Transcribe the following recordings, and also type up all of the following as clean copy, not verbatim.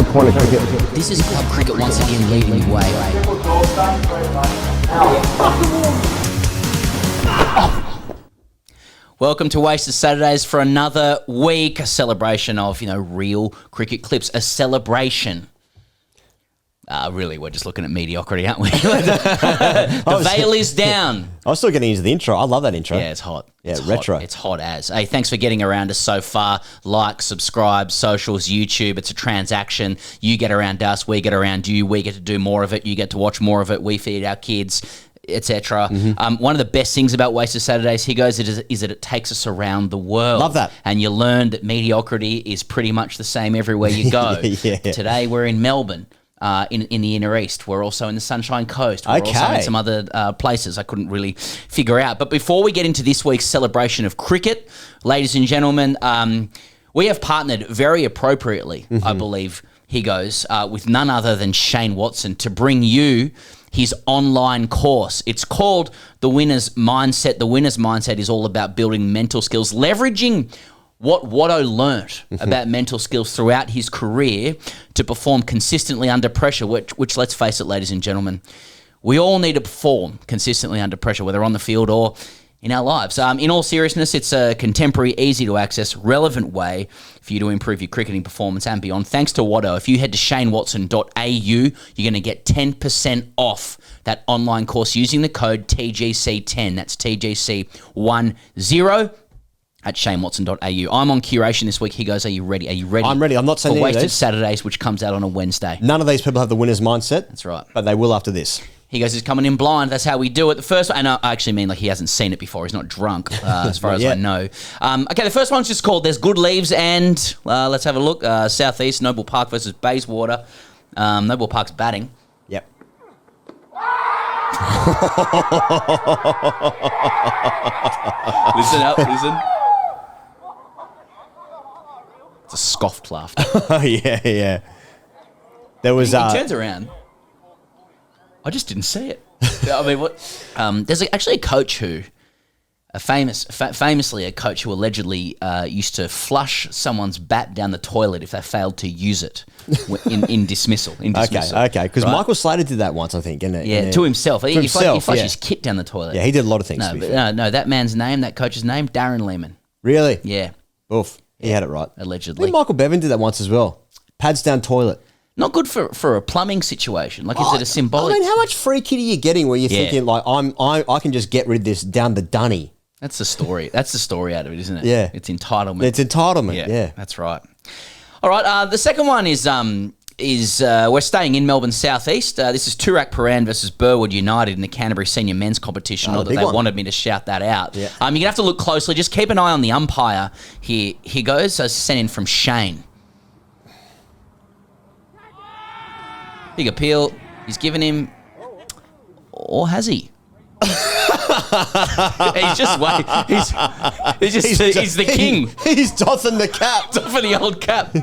the point of cricket? This is club cricket once again leading the way. Welcome to Wasted Saturdays for another week, a celebration of, real cricket clips, a celebration. Really, we're just looking at mediocrity, aren't we? The veil is down. I was still getting into the intro. I love that intro. Yeah, it's hot. Yeah, it's retro. Hot. It's hot as. Hey, thanks for getting around us so far. Like, subscribe, socials, YouTube. It's a transaction. You get around us. We get around you. We get to do more of it. You get to watch more of it. We feed our kids, etc. One of the best things about Wasted Saturdays, is that it takes us around the world. Love that. And you learn that mediocrity is pretty much the same everywhere you go. Yeah. Today we're in Melbourne. In the Inner East. We're also in the Sunshine Coast. We're also in some other places I couldn't really figure out. But before we get into this week's celebration of cricket, ladies and gentlemen, we have partnered very appropriately, I believe, with none other than Shane Watson to bring you his online course. It's called The Winner's Mindset. The Winner's Mindset is all about building mental skills, leveraging what Watto learnt about mental skills throughout his career to perform consistently under pressure, which let's face it, ladies and gentlemen, we all need to perform consistently under pressure, whether on the field or in our lives. In all seriousness, it's a contemporary, easy-to-access, relevant way for you to improve your cricketing performance and beyond. Thanks to Watto, if you head to shanewatson.au, you're going to get 10% off that online course using the code TGC10. That's TGC10. At shanewatson.au. I'm on curation this week. He goes, are you ready? Are you ready? I'm ready. I'm not saying for any of Wasted these. Saturdays, which comes out on a Wednesday. None of these people have the winner's mindset. That's right. But they will after this. He goes, he's coming in blind. That's how we do it. The first one, and I actually mean like he hasn't seen it before. He's not drunk, as far as I know. Okay, the first one's just called There's Good Leaves, and let's have a look. Southeast, Noble Park versus Bayswater. Noble Park's batting. Yep. Listen up, listen. It's a scoffed laughter. Yeah. There was... He turns around. I just didn't see it. I mean, what? There's actually a coach who, famously a coach who allegedly used to flush someone's bat down the toilet if they failed to use it in dismissal. Okay. Because right? Michael Slater did that once, I think. To himself. He flushed his kit down the toilet. Yeah, he did a lot of things. No, that man's name, that coach's name, Darren Lehman. Really? Yeah. Oof. He had it right. Allegedly. I think Michael Bevan did that once as well. Pads down toilet. Not good for a plumbing situation. Like, is it a symbolic? I mean, how much free kit are you getting where you're thinking, like, I can just get rid of this down the dunny? That's the story. That's the story out of it, isn't it? Yeah. It's entitlement. It's entitlement, yeah. That's right. All right, the second one is we're staying in Melbourne Southeast. This is Toorak Paran versus Burwood United in the Canterbury Senior Men's Competition. Not that they wanted me to shout that out. Yeah. You're going to have to look closely. Just keep an eye on the umpire here. He goes. So sent in from Shane. Big appeal. He's given him, or has he? He's just wait. He's the king. He's doffing the cap. For the old cap.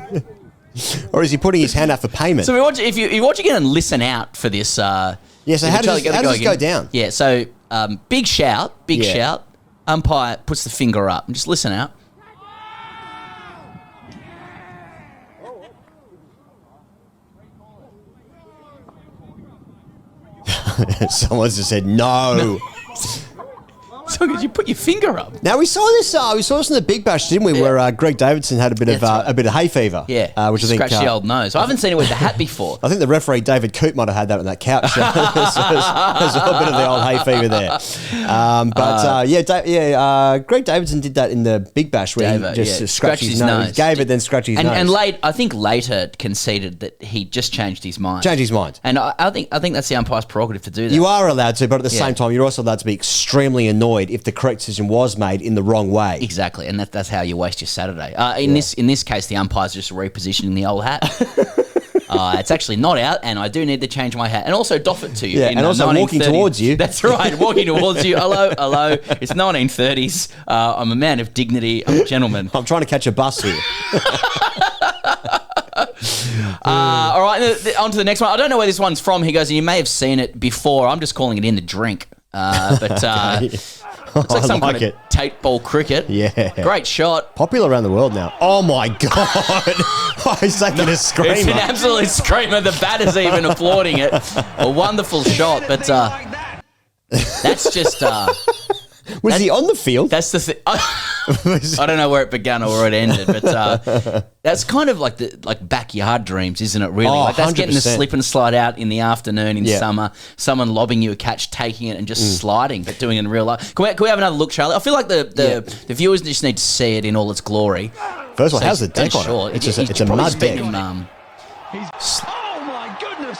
Or is he putting his hand out for payment? So if you watch again and listen out for this. So how does this go down? Yeah. So big shout. Umpire puts the finger up and just listen out. Someone's just said no. So could you put your finger up? Now we saw this. We saw this in the Big Bash, didn't we? Yeah. Where Greg Davidson had a bit of hay fever. Yeah, which I think scratched the old nose. I haven't seen it with the hat before. I think the referee David Coote might have had that on that couch. So there's a little bit of the old hay fever there. Greg Davidson did that in the Big Bash where he just scratched his nose. He gave it, then scratched his nose. And I think later conceded that he just changed his mind. And I think that's the umpire's prerogative to do that. You are allowed to, but at the same time, you're also allowed to be extremely annoyed if the correct decision was made in the wrong way. Exactly, and that's how you waste your Saturday. In this case, the umpire's just repositioning the old hat. It's actually not out, and I do need to change my hat, and also doff it to you. Yeah, and also walking towards you. That's right, walking towards you. Hello. It's 1930s. I'm a man of dignity. I'm a gentleman. I'm trying to catch a bus here. All right, on to the next one. I don't know where this one's from. He goes, and you may have seen it before. I'm just calling it In the Drink. Looks like some kind of Tate ball cricket. Yeah. Great shot. Popular around the world now. Oh, my God. He's taking a screamer. It's an absolute screamer. The batter's even applauding it. A wonderful shot, but that's just... Was he on the field? That's the thing. I don't know where it began or where it ended, but that's kind of like backyard dreams, isn't it? Really, like that's 100%. Getting the slip and slide out in the afternoon in summer. Someone lobbing you a catch, taking it, and just sliding, but doing it in real life. Can we have another look, Charlie? I feel like the viewers just need to see it in all its glory. First of all, how's the deck on it? It's a mud deck.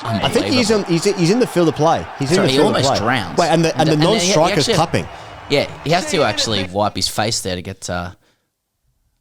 I think he's in the field of play. He's in the field of play. He almost drowns. Wait, and the non-striker's clapping. Yeah, he has to actually wipe his face there to get the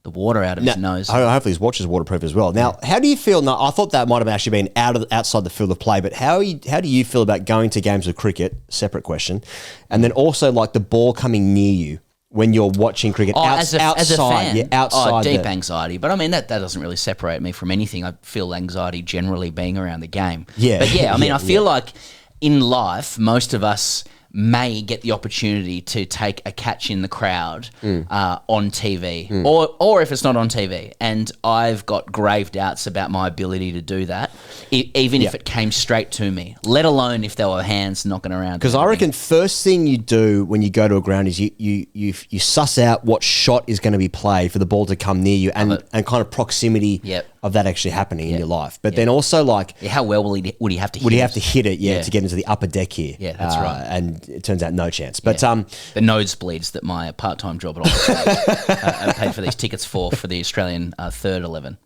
water out of his nose. Hopefully his watch is waterproof as well. Now, how do you feel? Now, I thought that might have actually been outside the field of play, but how do you feel about going to games of cricket? Separate question. And then also like the ball coming near you when you're watching cricket outside. As a fan? Yeah, outside. Deep anxiety. But I mean, that doesn't really separate me from anything. I feel anxiety generally being around the game. Yeah. But yeah, I mean, I feel like in life, most of us may get the opportunity to take a catch in the crowd on TV or if it's not on TV. And I've got grave doubts about my ability to do that, even if it came straight to me, let alone if there were hands knocking around. Because I reckon first thing you do when you go to a ground is you suss out what shot is going to be played for the ball to come near you and kind of proximity of that actually happening in your life. But then also like... how well would he have to hit it? Would he have to hit it, to get into the upper deck here? Yeah, that's right. And it turns out no chance. But the nosebleeds that my part-time job at Office paid for these tickets for the Australian third 11.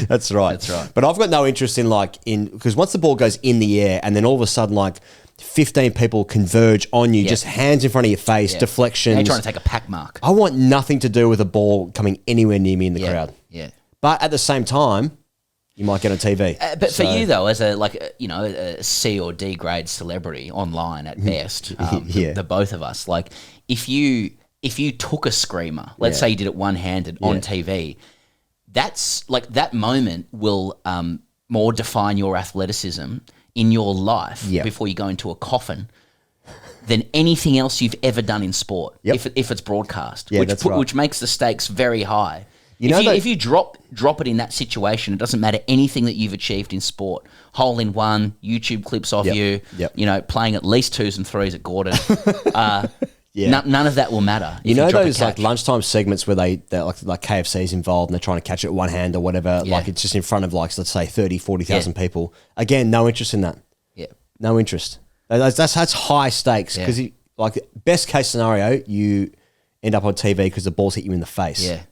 That's right. But I've got no interest in because once the ball goes in the air and then all of a sudden 15 people converge on you, just hands in front of your face, deflections. They're trying to take a pack mark. I want nothing to do with a ball coming anywhere near me in the crowd. Yeah. But at the same time, you might get on TV. But for you though, as a C or D grade celebrity online at best, the both of us, if you took a screamer, let's say you did it one-handed on TV, that's that moment will more define your athleticism in your life before you go into a coffin than anything else you've ever done in sport. If it's broadcast, which makes the stakes very high. If you drop it in that situation, it doesn't matter anything that you've achieved in sport. Hole in one, YouTube clips of you, playing at least 2s and 3s at Gordon. None of that will matter. Those lunchtime segments where they KFC's involved and they're trying to catch it with one hand or whatever. It's just in front of let's say 30, 40,000 people. Again, no interest in that. Yeah, no interest. That's high stakes because best case scenario, you end up on TV because the ball's hit you in the face. Yeah.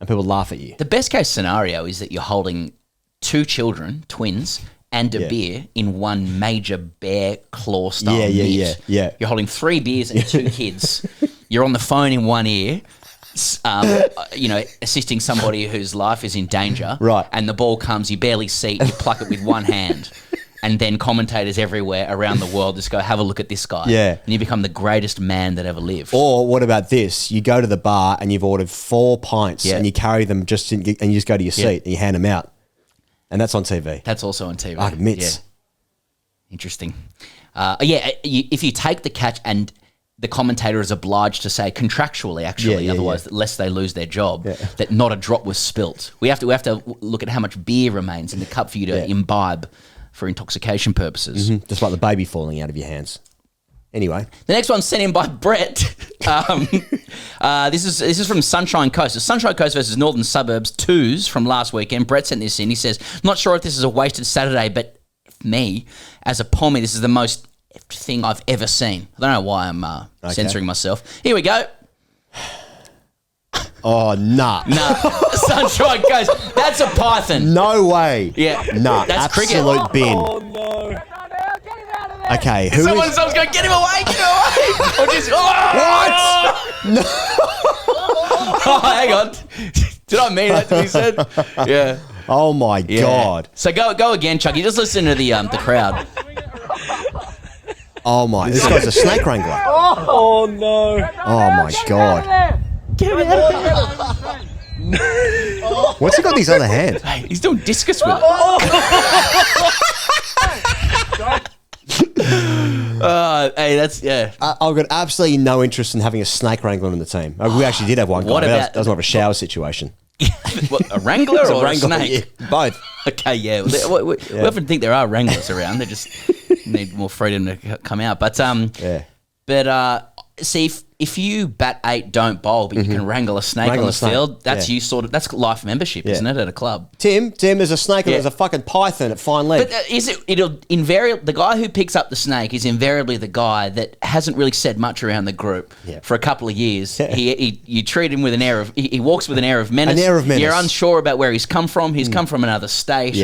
And people laugh at you. The best case scenario is that you're holding 2 children, twins, and a beer in one major bear claw style mitt. Yeah. You're holding 3 beers and 2 kids. You're on the phone in one ear, assisting somebody whose life is in danger. Right. And the ball comes, you barely see it, you pluck it with one hand. And then commentators everywhere around the world just go, have a look at this guy. Yeah. And you become the greatest man that ever lived. Or what about this? You go to the bar and you've ordered 4 pints and you carry them and you just go to your seat and you hand them out. And that's on TV. That's also on TV. Mitts. Yeah. Interesting. If you take the catch and the commentator is obliged to say contractually, actually, otherwise, lest they lose their job, that not a drop was spilt. We have to look at how much beer remains in the cup for you to imbibe for intoxication purposes. Mm-hmm. Just like the baby falling out of your hands. Anyway. The next one's sent in by Brett. This is from Sunshine Coast. It's Sunshine Coast versus Northern Suburbs 2s from last weekend. Brett sent this in. He says, not sure if this is a wasted Saturday, but me, as a pommy, this is the most thing I've ever seen. I don't know why I'm censoring myself. Here we go. Oh, nah. Sunshine Coast. That's a python. No way. Yeah. Nah. That's absolute cricket. bin. Oh, no. Okay. Someone's going, get him away. Get him away. Or just, What? No. Oh, hang on. Did I mean that to be said? Yeah. Oh, my God. So go again, Chucky. Just listen to the crowd. Oh, my. This guy's a snake wrangler. Oh, no. Oh, my God. Get him out of there. What's he got in his other hand? Hey, he's doing discus with it. Hey, that's I've got absolutely no interest in having a snake wrangler in the team. We actually did have one. What guy, but about- that was more of a shower situation. What, a wrangler or a wrangler, snake? yeah, both. Okay, yeah. We often think there are wranglers around. They just need more freedom to come out. But see, if you bat 8, don't bowl, but you can wrangle a snake on the field, that's you that's life membership, isn't it, at a club? Tim, there's a snake and there's a fucking python at fine leg. But it'll invariably, the guy who picks up the snake is invariably the guy that hasn't really said much around the group for a couple of years. You treat him with an air of, he walks with an air of menace. An air of menace. You're unsure about where he's come from. He's come from another state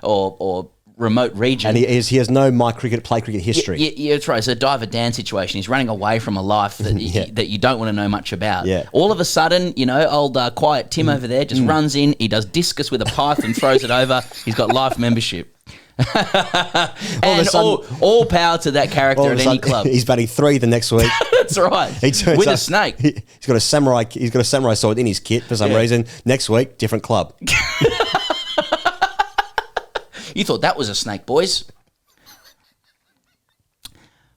or remote region. And he has no play cricket history. Yeah, that's right. It's a Diver Dan situation. He's running away from a life that that you don't want to know much about. Yeah. All of a sudden, old quiet Tim over there just runs in. He does discus with a python, throws it over. He's got life membership. And all power to that character at any club. He's batting 3 the next week. That's right. With a snake. He's got a samurai sword in his kit for some reason. Next week, different club. You thought that was a snake, boys.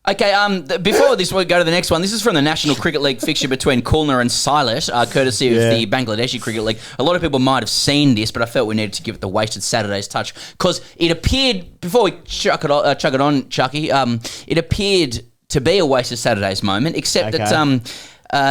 Okay, before this, we go to the next one. This is from the National Cricket League fixture between Khulna and Sylhet, courtesy of the Bangladeshi Cricket League. A lot of people might have seen this, but I felt we needed to give it the Wasted Saturdays touch because it appeared, before we chug it on, Chucky, it appeared to be a Wasted Saturdays moment, except that...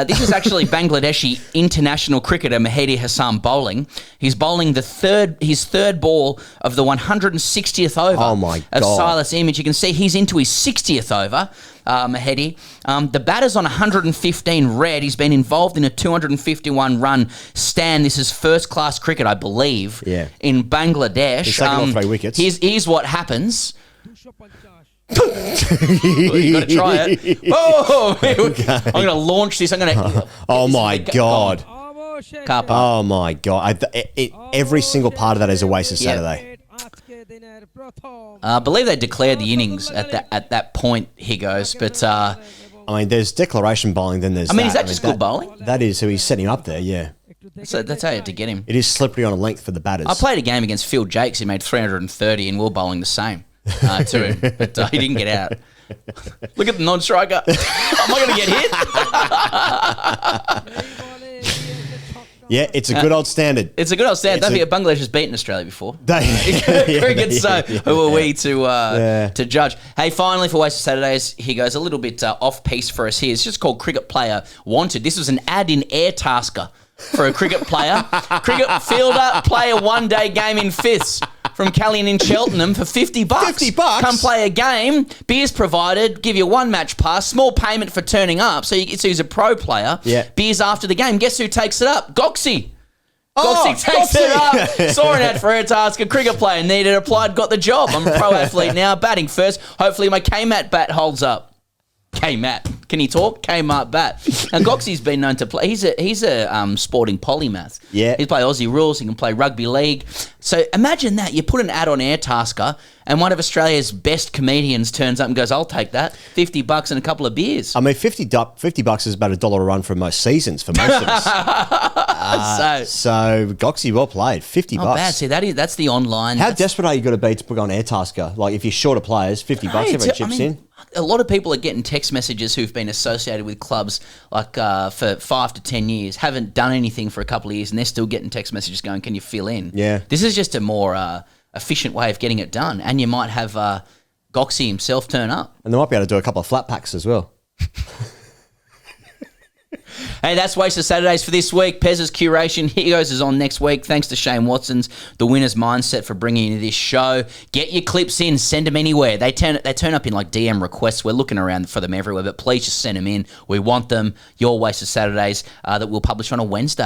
this is actually Bangladeshi international cricketer Mehdi Hassan bowling. He's bowling his third ball of the 160th over of Sylhet's image. You can see he's into his 60th over, Mehdi. The batter's on 115 red. He's been involved in a 251 run stand. This is first class cricket, I believe, in Bangladesh. He's taken off 3 wickets. Here's what happens. You got to try it. Oh, I'm going to launch this. I'm going to. Oh my god! Oh my god! Every single part of that is a wasted Saturday. I believe they declared the innings at that point. He goes, but I mean, there's declaration bowling. Then there's. I mean, is that just good bowling? That is who he's setting up there. Yeah. So that's how you had to get him. It is slippery on a length for the batters. I played a game against Phil Jakes. He made 330, and we were bowling the same to him, but he didn't get out. Look at the non-striker. Am I going to get hit? Yeah, it's a good old standard. It's a good old standard. Don't forget, Bangladesh has beaten Australia before. So who are we to judge? Hey, finally for Wasted Saturdays, here goes a little bit off-piece for us here. It's just called Cricket Player Wanted. This was an ad in Airtasker for a cricket player. Cricket fielder, play a one-day game in fifths from Callian in Cheltenham for $50. $50? Come play a game, beers provided, give you a one-match pass, small payment for turning up, so he's a pro player. Yeah. Beers after the game. Guess who takes it up? Goxie. Goxie takes it up. Saw an ad for Airtasker, cricket player, needed, applied, got the job. I'm a pro athlete now, batting first. Hopefully my K-Mat bat holds up. K-Mat. Can he talk? Kmart bat. Now, Goxie's been known to play. He's a sporting polymath. Yeah. He play Aussie rules. He can play rugby league. So imagine that. You put an ad on Airtasker and one of Australia's best comedians turns up and goes, I'll take that. $50 and a couple of beers. I mean, $50 is about $1 a run for most seasons for most of us. So Goxie, well played. $50. Not bad. See, that's the online. How desperate are you got to be to put on Airtasker? Like, if you're short of players, $50, everyone chips in. A lot of people are getting text messages who've been associated with clubs like for 5 to 10 years, haven't done anything for a couple of years, and they're still getting text messages going, can you fill in? Yeah. This is just a more efficient way of getting it done. And you might have Goxie himself turn up. And they might be able to do a couple of flat packs as well. Hey, that's Wasted Saturdays for this week. Pez's curation, Higgins is on next week. Thanks to Shane Watson's The Winner's Mindset for bringing you this show. Get your clips in. Send them anywhere. They turn up in like DM requests. We're looking around for them everywhere, but please just send them in. We want them. Your Wasted Saturdays that we'll publish on a Wednesday.